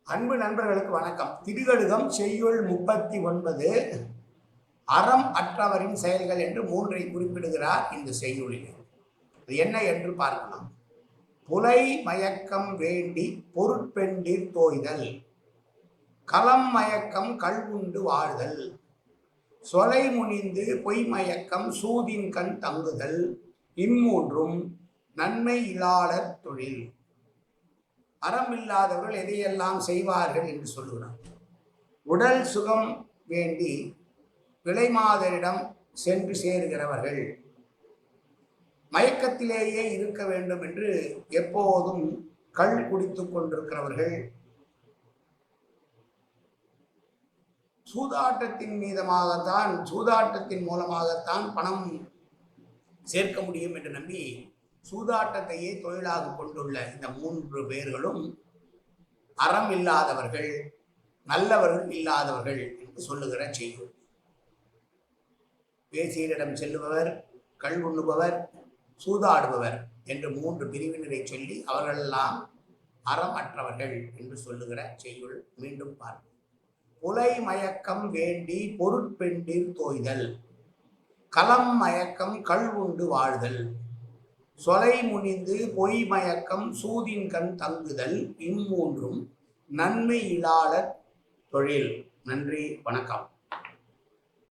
அன்பு நண்பர்களுக்கு வணக்கம். திருகடுகம் செய்யுள் 39 அறம் அற்றவரின் செயல்கள் என்று 3 குறிப்பிடுகிறார் இந்த செய்யுளில். இது என்ன என்று பார்க்கலாம். புலை மயக்கம் வேண்டி பொருட்பெண்டிர் தோய்தல், களம் மயக்கம் கள்வுண்டு வாழ்தல், சொலை முனிந்து பொய் மயக்கம் சூதின் கண் தங்குதல், இம்மூன்றும் நன்மை இல்லாளர் தொழில். அறம் இல்லாதவர்கள் எதையெல்லாம் செய்வார்கள் என்று சொல்லுகிறார். உடல் சுகம் வேண்டி விலைமாதரிடம் சென்று சேருகிறவர்கள், மயக்கத்திலேயே இருக்க வேண்டும் என்று எப்போதும் கள் குடித்து கொண்டிருக்கிறவர்கள், சூதாட்டத்தின் மூலமாகத்தான் பணம் சேர்க்க முடியும் என்று நம்பி சூதாட்டத்தையே தொழிலாக கொண்டுள்ள இந்த 3 பேர்களும் அறம் இல்லாதவர்கள், நல்லவர்கள் இல்லாதவர்கள் என்று சொல்லுகிற செய்யுள். பேசியரிடம் செல்லுபவர், கள் உண்ணுபவர், சூதாடுபவர் என்று 3 பிரிவினரை சொல்லி அவர்களெல்லாம் அறம் அற்றவர்கள் என்று சொல்லுகிற செய்யுள். மீண்டும் பார்ப்போம். புலை மயக்கம் வேண்டி பொருட்பெண்டிர் தோய்தல், களம் மயக்கம் கள் உண்டு வாழ்தல், சொலை முனிந்து பொய் மயக்கம் சூதின் கண் தங்குதல், இம்மூன்றும் நன்மை இல்லாளர் தொழில். நன்றி, வணக்கம்.